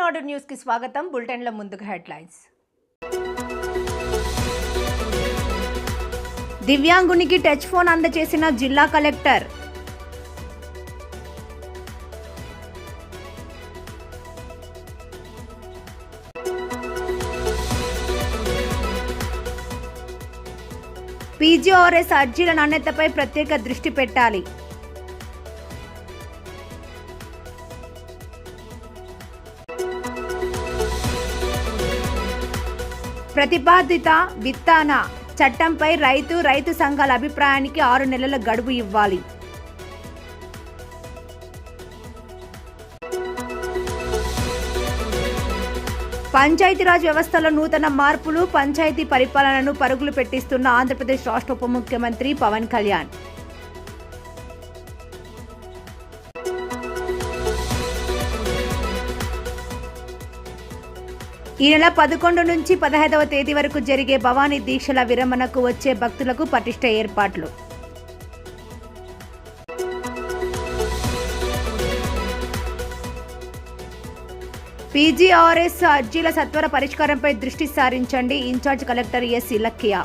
నాడు న్యూస్ కి స్వాగతం. బులెటిన్ల ముందుగా హెడ్లైన్స్. దివ్యాంగునికి టచ్ ఫోన్ అందజేసిన జిల్లా కలెక్టర్. పీజీఆర్ఎస్ అర్జీల నాణ్యతపై ప్రత్యేక దృష్టి పెట్టాలి. ప్రతిపాదిత విత్తన చట్టంపై రైతు సంఘాల అభిప్రాయానికి 6 నెలల గడువు ఇవ్వాలి. పంచాయతీరాజ్ వ్యవస్థలో నూతన మార్పులు, పంచాయతీ పరిపాలనను పరుగులు పెట్టిస్తున్న ఆంధ్రప్రదేశ్ రాష్ట్ర ఉప ముఖ్యమంత్రి పవన్ కళ్యాణ్. ఈ నెల 11 నుంచి 15వ తేదీ వరకు జరిగే భవానీ దీక్షల విరమణకు వచ్చే భక్తులకు పటిష్ట ఏర్పాట్లు. పీజీఆర్ఎస్ అర్జీల సత్వర పరిష్కారంపై దృష్టి సారించండి. Incharge collector S Ilakkiya.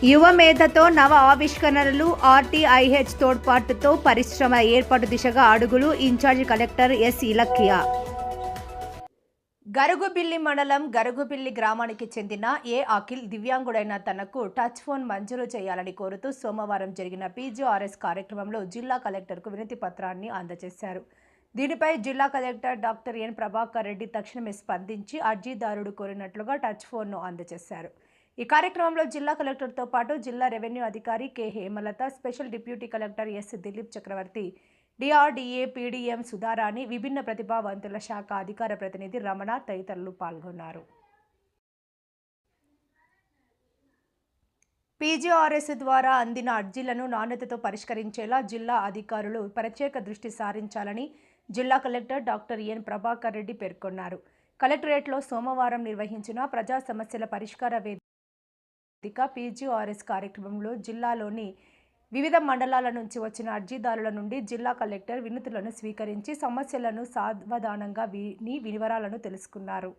యువ మేధతో నవ ఆవిష్కరణలు, ఆర్టీఐహెచ్ తోడ్పాటుతో పరిశ్రమ ఏర్పాటు దిశగా అడుగులు. Incharge collector S Ilakkiya. Garugubilli మండలం గరుగుబిల్లి గ్రామానికి చెందిన ఏ అఖిల్ దివ్యాంగుడైన తనకు టచ్ ఫోన్ మంజూరు చేయాలని కోరుతూ సోమవారం జరిగిన పీజీఆర్ఎస్ కార్యక్రమంలో జిల్లా కలెక్టర్కు వినతి పత్రాన్ని అందజేశారు. దీనిపై జిల్లా collector doctor N Prabhakar Reddy తక్షణమే స్పందించి అర్జీదారుడు కోరినట్లుగా టచ్ ఫోన్ను అందజేశారు. ఈ కార్యక్రమంలో జిల్లా కలెక్టర్తో పాటు జిల్లా రెవెన్యూ అధికారి K Hemalatha, special deputy collector S Dilip Chakravarthi, DRDA PD M Sudharani, విభిన్న ప్రతిభావంతుల శాఖ అధికార ప్రతినిధి రమణ తదితరులు పాల్గొన్నారు. పీజీఆర్ఎస్ ద్వారా అందిన అర్జీలను నాణ్యతతో పరిష్కరించేలా జిల్లా అధికారులు ప్రత్యేక దృష్టి సారించాలని జిల్లా collector doctor N Prabhakar Reddy పేర్కొన్నారు. కలెక్టరేట్లో సోమవారం నిర్వహించిన ప్రజా సమస్యల పరిష్కార వేదిక పీజీఆర్ఎస్ కార్యక్రమంలో జిల్లాలోని వివిధ మండలాల నుంచి వచ్చిన అర్జీదారుల నుండి జిల్లా కలెక్టర్ వినతులను స్వీకరించి సమస్యలను సావధానంగా వివరాలను తెలుసుకున్నారు.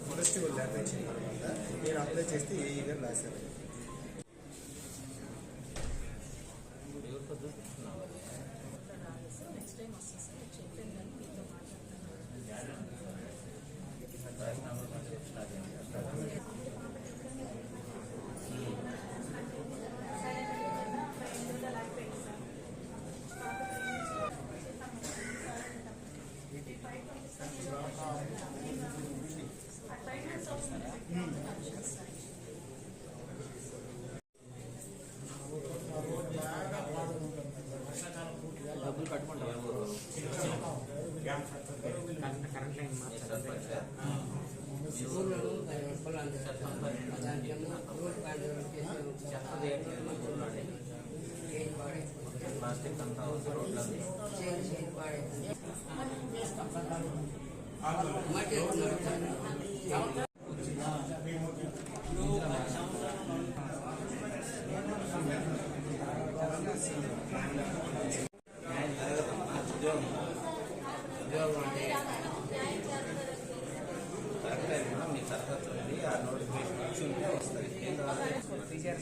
ఫారెస్ట్ లెటర్ ఇచ్చిన తర్వాత నేను అప్లై చేస్తే ఏఈగా రాశాను.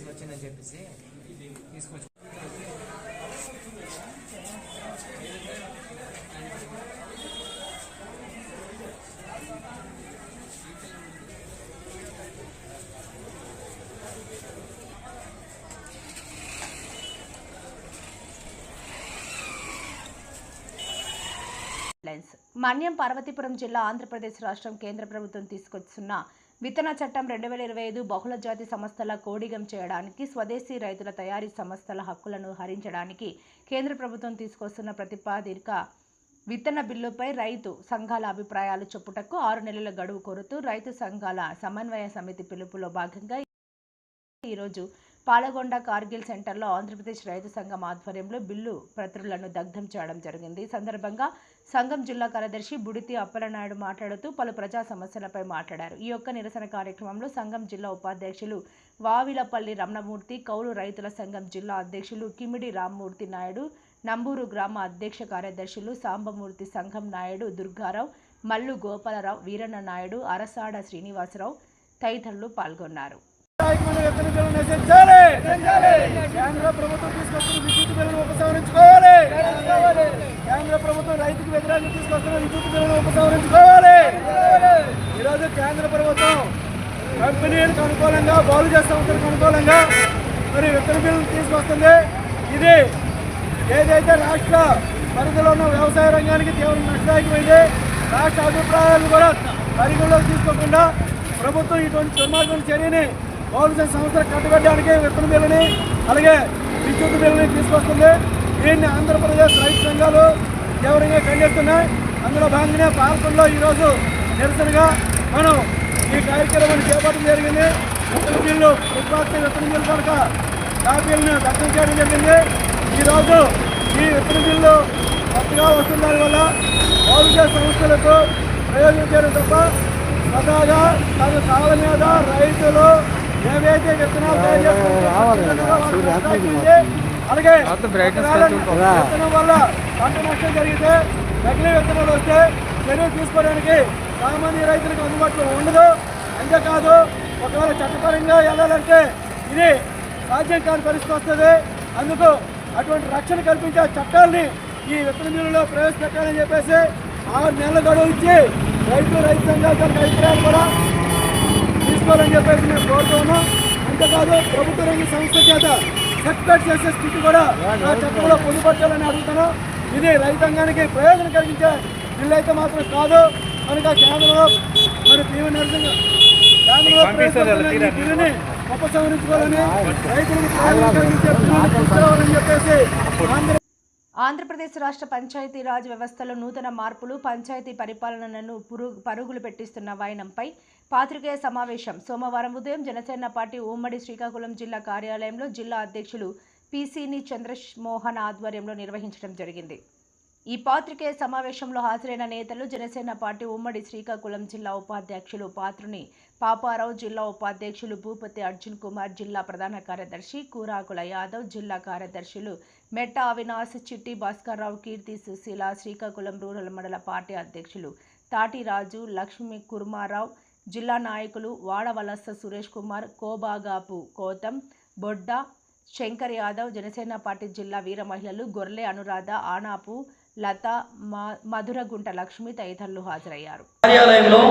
వచ్చిందని చెప్పేసి తీసుకొచ్చి మన్యం పార్వతీపురం జిల్లా ఆంధ్రప్రదేశ్ రాష్ట్రం కేంద్ర ప్రభుత్వం తీసుకొస్తున్న విత్తన చట్టం 2025 బహుళ జాతి సంస్థల కోడిగం చేయడానికి స్వదేశీ రైతుల తయారీ సంస్థల హక్కులను హరించడానికి కేంద్ర ప్రభుత్వం తీసుకొస్తున్న ప్రతిపాదిక విత్తన బిల్లుపై రైతు సంఘాల అభిప్రాయాలు చెప్పుటకు 6 నెలల గడువు కోరుతూ రైతు సంఘాల సమన్వయ సమితి పిలుపులో భాగంగా ఈరోజు పాలగొండ కార్గిల్ సెంటర్లో ఆంధ్రప్రదేశ్ రైతు సంఘం ఆధ్వర్యంలో బిల్లు ప్రతులను దగ్ధం చేయడం జరిగింది. ఈ సందర్భంగా సంఘం జిల్లా కార్యదర్శి బుడితి అప్పలనాయుడు మాట్లాడుతూ పలు ప్రజా సమస్యలపై మాట్లాడారు. ఈ యొక్క నిరసన కార్యక్రమంలో సంఘం జిల్లా ఉపాధ్యక్షులు వావిలపల్లి రమణమూర్తి, కౌలు రైతుల సంఘం జిల్లా అధ్యక్షులు కిమిడి రామ్మూర్తి నాయుడు, నంబూరు గ్రామ అధ్యక్ష కార్యదర్శులు సాంబమూర్తి, సంఘం నాయుడు దుర్గారావు, మల్లు గోపాలరావు, వీరన్న నాయుడు, అరసాడ శ్రీనివాసరావు తదితరులు పాల్గొన్నారు. కేంద్ర ప్రభుత్వం తీసుకొస్తున్న విద్యుత్ బిల్లును ఉపసంహరించుకోవాలి. కేంద్ర ప్రభుత్వం రైతుకు వ్యతిరేకంగా తీసుకొస్తున్న విద్యుత్ బిల్లును ఉపసంహరించుకోవాలి. ఈరోజు కేంద్ర ప్రభుత్వం కంపెనీలకు అనుకూలంగా, బాలుజ సంస్థలకు అనుకూలంగా మరి విత్తన బిల్లును తీసుకొస్తుంది. ఇది ఏదైతే రాష్ట్ర పరిధిలో ఉన్న వ్యవసాయ రంగానికి తీవ్ర నష్టదాయకమైంది. రాష్ట్ర అభిప్రాయాలను కూడా పరిగణలోకి తీసుకోకుండా ప్రభుత్వం ఇటువంటి దుర్మార్గం చర్యని బాలుజ సంస్థలకు కట్టుబెట్టడానికి విత్తన బిల్లుని అలాగే విద్యుత్ బిల్లుని తీసుకొస్తుంది. దీన్ని ఆంధ్రప్రదేశ్ రైతు సంఘాలు తీవ్రంగా ఖండిస్తున్నాయి. అందులో భాగంగానే పాలకొండలో ఈరోజు నిరసనగా మనం ఈ కార్యక్రమాన్ని చేపట్టడం జరిగింది. విత్తన బిల్లు ప్రతిపాదిత విత్తన బిల్లు కనుక కాపీలను దగ్ధం చేయడం జరిగింది. ఈరోజు ఈ విత్తన బిల్లు కొత్తగా వస్తున్న దానివల్ల బాలుజ సంస్థలకు ప్రయోజనం చేయడం తప్ప స్వతహాగా తన సాల మీద రైతులు ఏవైతే విత్తనాలు తయారు చేసుకుంటారో అలాగే విత్తనం వల్ల పంట నష్టం జరిగితే నకిలీ విత్తనాలు వస్తే చర్యలు తీసుకోవడానికి సామాన్య రైతులకు అందుబాటులో ఉండదు. అంతేకాదు ఒకవేళ చట్టపరంగా వెళ్ళాలంటే ఇది సాధ్యం కాని పరిస్థితి వస్తుంది. అందుకు అటువంటి రక్షణ కల్పించే చట్టాలని ఈ విత్తన బిల్లులో ప్రవేశపెట్టాలని చెప్పేసి 6 నెలల గడువు ఇచ్చి రైతు సంఘాల అభిప్రాయాలు కూడా తీసుకోవాలని చెప్పేసి మేము కోరుతూ ఉన్నాం. అంతేకాదు ప్రభుత్వ రంగ సంస్థ చేత సర్టిఫికేట్ చేసే స్థితి కూడా ఆ చట్టంలో పొందుపరచాలని అడుగుతున్నాం. ఇది రైతాంగానికి ప్రయోజనం కలిగించే బిల్లు అయితే మాత్రం కాదు. కనుక కేంద్రంలో మరి తీవ్ర నిరసన కేంద్రంలో బిల్లుని ఉపసంహరించుకోవాలని రైతులకు ప్రయోజనం కలిగించే బిల్లుని తీసుకురావాలని చెప్పేసి ఆంధ్రప్రదేశ్ రాష్ట్ర పంచాయతీరాజ్ వ్యవస్థలో నూతన మార్పులు, పంచాయతీ పరిపాలనను పరుగులు పెట్టిస్తున్న వైనంపై పాత్రికేయ సమావేశం సోమవారం ఉదయం జనసేన పార్టీ ఉమ్మడి శ్రీకాకుళం జిల్లా కార్యాలయంలో జిల్లా అధ్యక్షులు పిసిని చంద్రమోహన్ ఆధ్వర్యంలో నిర్వహించడం జరిగింది. ఈ పాత్రికేయ సమావేశంలో హాజరైన నేతలు జనసేన పార్టీ ఉమ్మడి శ్రీకాకుళం జిల్లా ఉపాధ్యక్షులు పాత్రుని పాపారావు, జిల్లా ఉపాధ్యక్షులు భూపతి అర్జున్ కుమార్, జిల్లా ప్రధాన కార్యదర్శి కూరాకుల యాదవ్, జిల్లా కార్యదర్శులు మెట్ట అవినాశ్, చిట్టి భాస్కర్రావు, కీర్తి సుశీల, శ్రీకాకుళం రూరల్ మండల పార్టీ అధ్యక్షులు తాటిరాజు, లక్ష్మీ కుర్మారావు, జిల్లా నాయకులు వాడవలస సురేష్ కుమార్, కోబాగాపు కోతం, బొడ్డ శంకర్ యాదవ్, జనసేన పార్టీ జిల్లా వీర మహిళలు గొర్లె అనురాధ, ఆనాపు లత, మధురగుంట లక్ష్మి తదితరులు హాజరయ్యారు. కార్యాలయంలో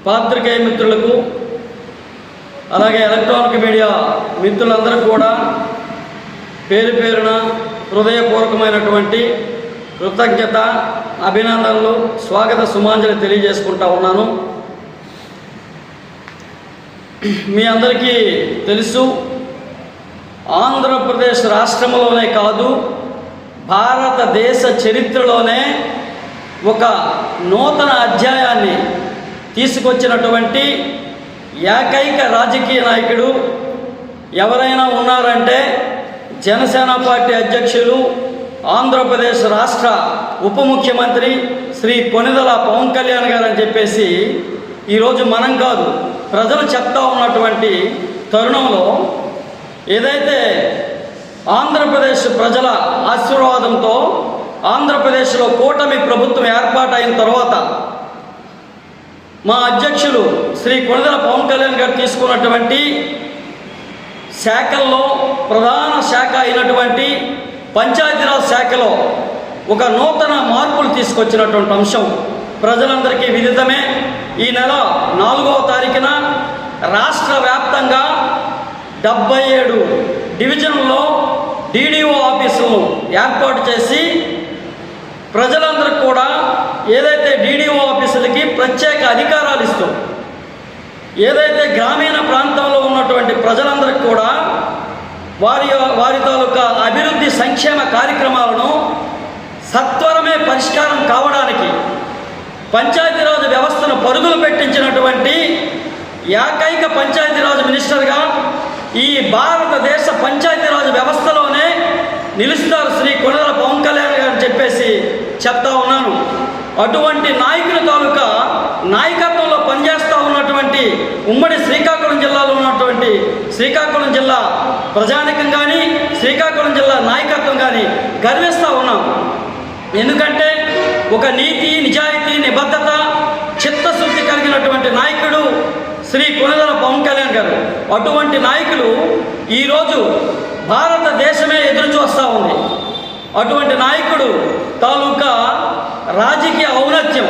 పాత్రికేయ మిత్రులకు అలాగే ఎలక్ట్రానిక్ మీడియా మిత్రులందరూ కూడా పేరు పేరున హృదయపూర్వకమైనటువంటి కృతజ్ఞత, అభినందనలు, స్వాగత సుమాంజలి తెలియజేసుకుంటా ఉన్నాను. మీ అందరికీ తెలుసు, ఆంధ్రప్రదేశ్ రాష్ట్రంలోనే కాదు భారతదేశ చరిత్రలోనే ఒక నూతన అధ్యాయాన్ని తీసుకొచ్చినటువంటి ఏకైక రాజకీయ నాయకుడు ఎవరైనా ఉన్నారంటే జనసేన పార్టీ అధ్యక్షులు, ఆంధ్రప్రదేశ్ రాష్ట్ర ఉప ముఖ్యమంత్రి శ్రీ కొనిదెల పవన్ కళ్యాణ్ గారు అని చెప్పేసి ఈరోజు మనం కాదు ప్రజలు చెప్తా ఉన్నటువంటి తరుణంలో ఏదైతే ఆంధ్రప్రదేశ్ ప్రజల ఆశీర్వాదంతో ఆంధ్రప్రదేశ్లో కూటమి ప్రభుత్వం ఏర్పాటైన తర్వాత మా అధ్యక్షులు శ్రీ కొనిదెల పవన్ కళ్యాణ్ గారు తీసుకున్నటువంటి శాఖల్లో ప్రధాన శాఖ అయినటువంటి పంచాయతీరాజ్ శాఖలో ఒక నూతన మార్పులు తీసుకొచ్చినటువంటి అంశం ప్రజలందరికీ విదితమే. ఈ నెల 4వ తారీఖున రాష్ట్ర వ్యాప్తంగా 77 డివిజన్లో DDO ఆఫీసులను ఏర్పాటు చేసి ప్రజలందరూ కూడా ఏదైతే డీడీఓ ఆఫీసులకి ప్రత్యేక అధికారాలు ఇస్తూ ఏదైతే గ్రామీణ ప్రాంతంలో ఉన్నటువంటి ప్రజలందరికీ కూడా వారి తాలూకా అభివృద్ధి సంక్షేమ కార్యక్రమాలను సత్వరమే పరిష్కారం కావడానికి పంచాయతీరాజ్ వ్యవస్థను పరుగులు పెట్టించినటువంటి ఏకైక పంచాయతీరాజ్ మినిస్టర్గా ఈ భారతదేశ పంచాయతీరాజ్ వ్యవస్థలోనే నిలుస్తారు శ్రీ కొణిదెల పవన్ కళ్యాణ్ గారు చెప్పేసి చెప్తా ఉన్నాను. అటువంటి నాయకుల తాలూకా నాయకత్వంలో పనిచేస్తూ ఉన్నటువంటి ఉమ్మడి శ్రీకాకుళం జిల్లాలో ఉన్నటువంటి శ్రీకాకుళం జిల్లా ప్రజానికం కానీ శ్రీకాకుళం జిల్లా నాయకత్వం కానీ గర్విస్తూ ఉన్నాం. ఎందుకంటే ఒక నీతి, నిజాయితీ, నిబద్ధత, చిత్తశుద్ధి కలిగినటువంటి నాయకుడు శ్రీ కొణిదెల పవన్ కళ్యాణ్ గారు. అటువంటి నాయకులు ఈరోజు భారతదేశమే ఎదురు చూస్తూ ఉంది. అటువంటి నాయకుడు తాలూకా రాజకీయ ఔన్నత్యం,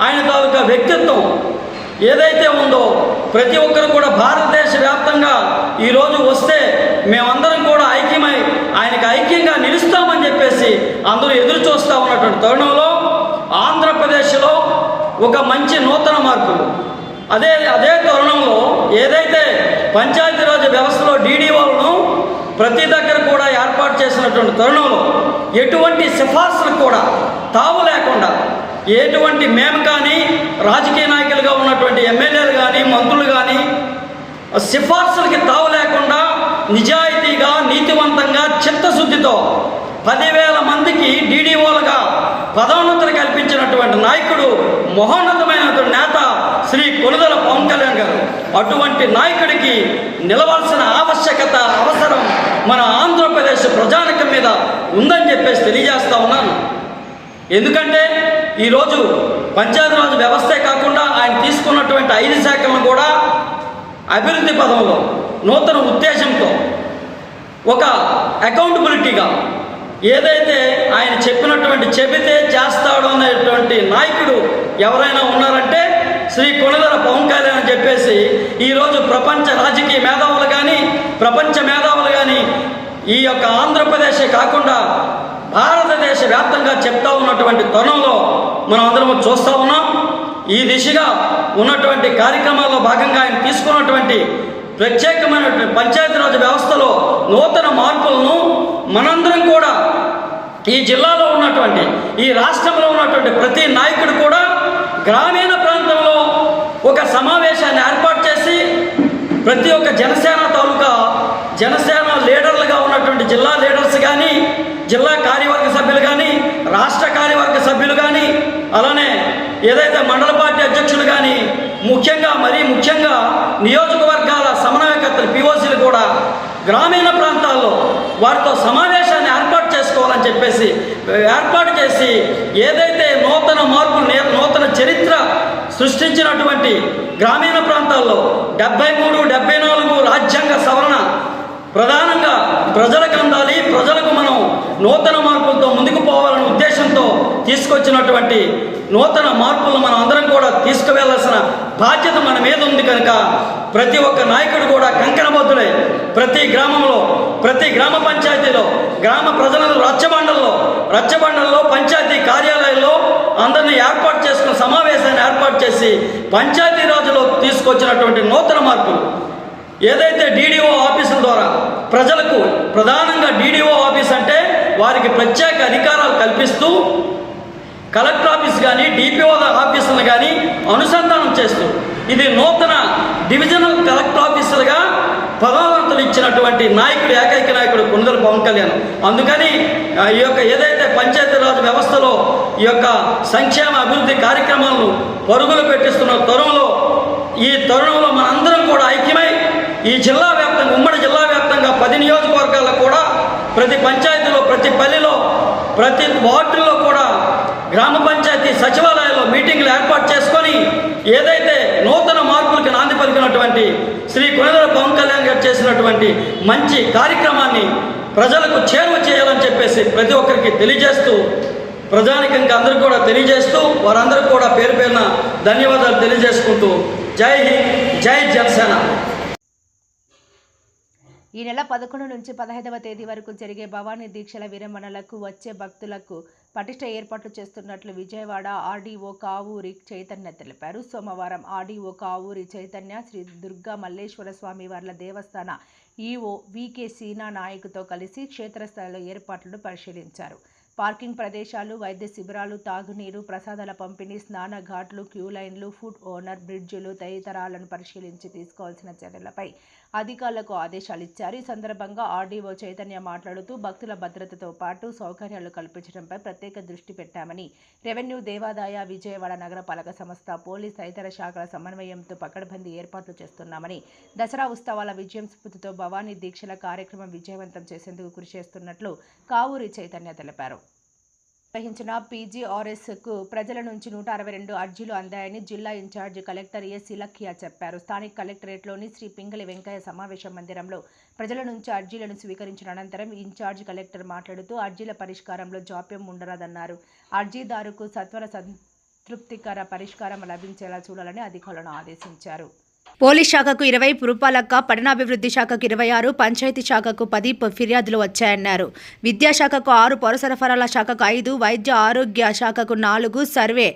ఆయన తాలూకా వ్యక్తిత్వం ఏదైతే ఉందో ప్రతి ఒక్కరు కూడా భారతదేశ వ్యాప్తంగా ఈరోజు వస్తే మేమందరం కూడా ఐక్యమై ఆయనకి ఐక్యంగా నిలుస్తామని చెప్పేసి అందరూ ఎదురు చూస్తూ ఉన్నటువంటి తరుణంలో ఆంధ్రప్రదేశ్లో ఒక మంచి నూతన మార్పులు అదే తరుణంలో ఏదైతే పంచాయతీరాజ్ వ్యవస్థలో డీడీఓలను ప్రతి దగ్గర కూడా ఏర్పాటు చేసినటువంటి తరుణంలో ఎటువంటి సిఫార్సులకు కూడా తావు లేకుండా ఎటువంటి మేము కానీ రాజకీయ నాయకులుగా ఉన్నటువంటి ఎమ్మెల్యేలు కానీ మంత్రులు కానీ సిఫార్సులకి తావు లేకుండా నిజాయితీగా, నీతివంతంగా, చిత్తశుద్ధితో 10,000 మందికి డీడీఓలుగా పదోన్నతులు కల్పించినటువంటి నాయకుడు, మహోన్నతమైనటువంటి నేత శ్రీ కొణిదెల పవన్ కళ్యాణ్ గారు. అటువంటి నాయకుడికి నిలవాల్సిన ఆవశ్యకత, అవసరం మన ఆంధ్రప్రదేశ్ ప్రజానికం మీద ఉందని చెప్పేసి తెలియజేస్తా ఉన్నాను. ఎందుకంటే ఈరోజు పంచాయతీరాజ్ వ్యవస్థే కాకుండా ఆయన తీసుకున్నటువంటి 5 శాఖలను కూడా అభివృద్ధి పదంలో నూతన ఉద్దేశంతో ఒక అకౌంటబిలిటీగా ఏదైతే ఆయన చెబితే చేస్తాడు అనేటువంటి నాయకుడు ఎవరైనా ఉన్నారంటే శ్రీ కొణిదెల పవన్ కళ్యాణ్ అని చెప్పేసి ఈరోజు ప్రపంచ రాజకీయ మేధావులు కానీ, ప్రపంచ మేధావులు కానీ ఈ యొక్క ఆంధ్రప్రదేశే కాకుండా భారతదేశ వ్యాప్తంగా చెప్తా ఉన్నటువంటి తరుణంలో మనం అందరం చూస్తూ ఉన్నాం. ఈ దిశగా ఉన్నటువంటి కార్యక్రమాల్లో భాగంగా ఆయన తీసుకున్నటువంటి ప్రత్యేకమైనటువంటి పంచాయతీరాజ్ వ్యవస్థలో నూతన మార్పులను మనందరం కూడా ఈ జిల్లాలో ఉన్నటువంటి, ఈ రాష్ట్రంలో ఉన్నటువంటి ప్రతి నాయకుడు కూడా గ్రామీణ ప్రాంతంలో ఒక సమావేశాన్ని ఏర్పాటు చేసి ప్రతి ఒక్క జనసేన లీడర్లుగా ఉన్నటువంటి జిల్లా లీడర్స్ కానీ, జిల్లా కార్యవర్గ సభ్యులు కానీ, రాష్ట్ర కార్యవర్గ సభ్యులు కానీ, అలానే ఏదైతే మండల పార్టీ అధ్యక్షులు కానీ, ముఖ్యంగా నియోజకవర్గాల సమన్వయకర్తలు పిఓసీలు కూడా గ్రామీణ ప్రాంతాల్లో వారితో సమావేశాన్ని ఏర్పాటు చేసుకోవాలని చెప్పేసి ఏర్పాటు చేసి ఏదైతే నూతన మార్పులు, నూతన చరిత్ర సృష్టించినటువంటి గ్రామీణ ప్రాంతాల్లో 73, 74 రాజ్యాంగ సవరణ ప్రధానంగా ప్రజలకు అందాలి, ప్రజలకు మనం నూతన మార్పులతో ముందుకు పోవాలనే ఉద్దేశంతో తీసుకొచ్చినటువంటి నూతన మార్పులను మనం అందరం కూడా తీసుకువెళ్లాల్సిన బాధ్యత మన మీద ఉంది. కనుక ప్రతి ఒక్క నాయకుడు కూడా కంకణబద్ధులై ప్రతి గ్రామంలో, ప్రతి గ్రామ పంచాయతీలో, గ్రామ ప్రజలను రచ్చబండల్లో పంచాయతీ కార్యాలయాల్లో అందరినీ ఏర్పాటు చేసుకున్న సమావేశాన్ని ఏర్పాటు చేసి పంచాయతీరాజ్లో తీసుకొచ్చినటువంటి నూతన మార్పులు ఏదైతే డీడీఓ ఆఫీసుల ద్వారా ప్రజలకు, ప్రధానంగా డీడీఓ ఆఫీస్ అంటే వారికి ప్రత్యేక అధికారాలు కల్పిస్తూ కలెక్టర్ ఆఫీస్ కానీ, డిపిఓ ఆఫీసులను కానీ అనుసంధానం చేస్తూ ఇది నూతన డివిజనల్ కలెక్టర్ ఆఫీసులుగా పదోన్నతులు ఇచ్చినటువంటి నాయకుడు, ఏకైక నాయకుడు కొణిదెల పవన్ కళ్యాణ్. అందుకని ఈ యొక్క ఏదైతే పంచాయతీరాజ్ వ్యవస్థలో ఈ యొక్క సంక్షేమ అభివృద్ధి కార్యక్రమాలను పరుగులు పెట్టిస్తున్న ఈ తరుణంలో మనందరం కూడా ఐక్యమై ఈ జిల్లా వ్యాప్తంగా, ఉమ్మడి జిల్లా వ్యాప్తంగా 10 నియోజకవర్గాల్లో కూడా ప్రతి పంచాయతీలో, ప్రతి పల్లెలో, ప్రతి వార్డుల్లో కూడా గ్రామ పంచాయతీ సచివాలయాల్లో మీటింగ్లు ఏర్పాటు చేసుకొని ఏదైతే నూతన మార్పులకు నాంది పలికినటువంటి శ్రీ కొణిదెల పవన్ కళ్యాణ్ గారు చేసినటువంటి మంచి కార్యక్రమాన్ని ప్రజలకు చేరువ చేయాలని చెప్పేసి ప్రతి ఒక్కరికి తెలియజేస్తూ, ప్రజానికంగా అందరూ కూడా తెలియజేస్తూ, వారందరూ కూడా పేరు పేరున ధన్యవాదాలు తెలియజేసుకుంటూ జై హింద్, జై జనసేన. ఈ నెల 11 నుంచి 15వ తేదీ వరకు జరిగే భవానీ దీక్షల విరమణలకు వచ్చే భక్తులకు పటిష్ట ఏర్పాట్లు చేస్తున్నట్లు విజయవాడ ఆర్డీఓ కావూరి చైతన్య తెలిపారు. సోమవారం ఆర్డీఓ కావూరి చైతన్య శ్రీ దుర్గా మల్లేశ్వర స్వామి వార్ల దేవస్థాన ఈఓ వికే సీనా నాయకుతో కలిసి క్షేత్రస్థాయిలో ఏర్పాట్లను పరిశీలించారు. పార్కింగ్ ప్రదేశాలు, వైద్య శిబిరాలు, తాగునీరు, ప్రసాదాల పంపిణీ, స్నాన ఘాట్లు, క్యూ లైన్లు, ఫుడ్ ఓనర్, బ్రిడ్జిలు తదితరాలను పరిశీలించి తీసుకోవాల్సిన చర్యలపై అధికారులకు ఆదేశాలు ఇచ్చారు. ఈ సందర్భంగా ఆర్డీఓ చైతన్య మాట్లాడుతూ భక్తుల భద్రతతో పాటు సౌకర్యాలు కల్పించడంపై ప్రత్యేక దృష్టి పెట్టామని, రెవెన్యూ, దేవాదాయ, విజయవాడ నగరపాలక సంస్థ, పోలీస్ తదితర శాఖల సమన్వయంతో పకడ్బందీ ఏర్పాట్లు చేస్తున్నామని, దసరా ఉత్సవాల విజయం స్ఫూర్తితో భవానీ దీక్షల కార్యక్రమం విజయవంతం చేసేందుకు కృషి చేస్తున్నట్లు కావూరి చైతన్య తెలిపారు. నిర్వహించిన పీజీఆర్ఎస్కు ప్రజల నుంచి 162 అర్జీలు అందాయని జిల్లా ఇన్ఛార్జి కలెక్టర్ ఎస్ ఇలఖ్యా చెప్పారు. స్థానిక కలెక్టరేట్లోని శ్రీ పింగళి వెంకయ్య సమావేశ మందిరంలో ప్రజల నుంచి అర్జీలను స్వీకరించిన అనంతరం ఇన్ఛార్జి కలెక్టర్ మాట్లాడుతూ అర్జీల పరిష్కారంలో జాప్యం ఉండరాదన్నారు. అర్జీదారుకు సత్వర సంతృప్తికర పరిష్కారం లభించేలా చూడాలని అధికారులను ఆదేశించారు. పోలీస్ శాఖకు 20, పురపాలక పట్టణాభివృద్ధి శాఖకు 26, పంచాయతీ శాఖకు 10 ఫిర్యాదులు వచ్చాయన్నారు. విద్యాశాఖకు 6, పౌర సరఫరాల శాఖకు 5, వైద్య ఆరోగ్య శాఖకు 4, సర్వే,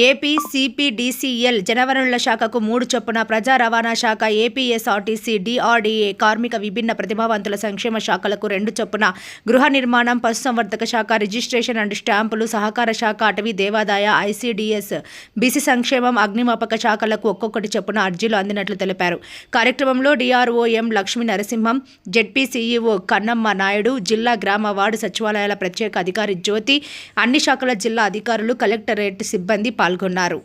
ఏపీ సిపిడిసిఎల్, జనవనరుల శాఖకు 3 చొప్పున, ప్రజా రవాణా శాఖ, ఏపీఎస్ఆర్టీసీ, డిఆర్డీఏ, కార్మిక విభిన్న ప్రతిభావంతుల సంక్షేమ శాఖలకు 2 చొప్పున, గృహ నిర్మాణం, పశుసంవర్ధక శాఖ, రిజిస్ట్రేషన్ అండ్ స్టాంపులు, సహకార శాఖ, అటవీ, దేవాదాయ, ఐసీడీఎస్, బీసీ సంక్షేమం, అగ్నిమాపక శాఖలకు ఒక్కొక్కటి చొప్పున అర్జీలు అందినట్లు తెలిపారు. కార్యక్రమంలో డిఆర్ఓ ఎం లక్ష్మీ నరసింహం, జెడ్పీ సీఈఓ కన్నమ్మ నాయుడు, జిల్లా గ్రామ వార్డు సచివాలయాల ప్రత్యేక అధికారి జ్యోతి, అన్ని శాఖల జిల్లా అధికారులు, కలెక్టరేట్ సిబ్బంది పాల్గొన్నారు.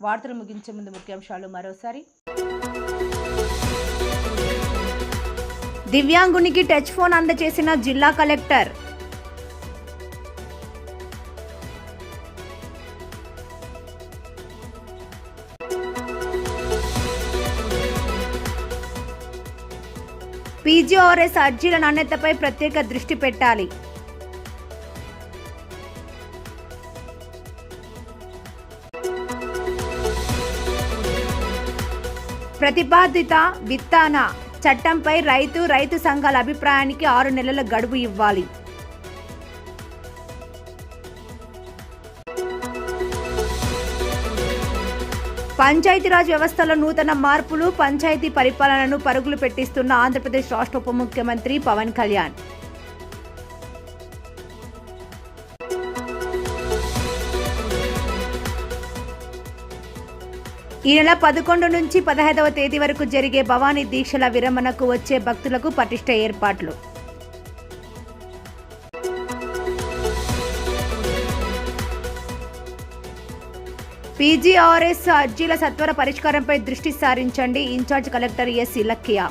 వార్తలు ముగించే ముందు ముఖ్యాంశాలు మరోసారి. దివ్యాంగునికి టచ్ ఫోన్ అందజేసిన జిల్లా కలెక్టర్. పీజీఆర్ఎస్ అర్జీల నాణ్యతపై ప్రత్యేక దృష్టి పెట్టాలి. ప్రతిపాదిత విత్తన చట్టంపై రైతు సంఘాల అభిప్రాయానికి 6 నెలల గడువు ఇవ్వాలి. పంచాయతీరాజ్ వ్యవస్థలో నూతన మార్పులు, పంచాయతీ పరిపాలనను పరుగులు పెట్టిస్తున్న ఆంధ్రప్రదేశ్ రాష్ట్ర ఉప ముఖ్యమంత్రి పవన్ కళ్యాణ్. ఈ నెల 11 నుంచి 15వ తేదీ వరకు జరిగే భవానీ దీక్షల విరమణకు వచ్చే భక్తులకు పటిష్ట ఏర్పాట్లు. పీజీఆర్ఎస్ అర్జీల సత్వర పరిష్కారంపై దృష్టి సారించండి, ఇన్ఛార్జ్ కలెక్టర్ ఎస్ ఇలఖ్యా.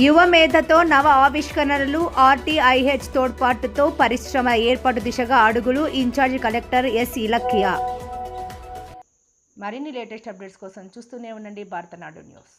యువ మేధతో నవ ఆవిష్కరణలు, ఆర్టీఐహెచ్ తోడ్పాటుతో పరిశ్రమ ఏర్పాటు దిశగా అడుగులు, ఇన్ఛార్జ్ కలెక్టర్ ఎస్ ఇలఖ్యా. మరిన్ని లేటెస్ట్ అప్డేట్స్ కోసం చూస్తూనే ఉండండి భారతనాడు న్యూస్.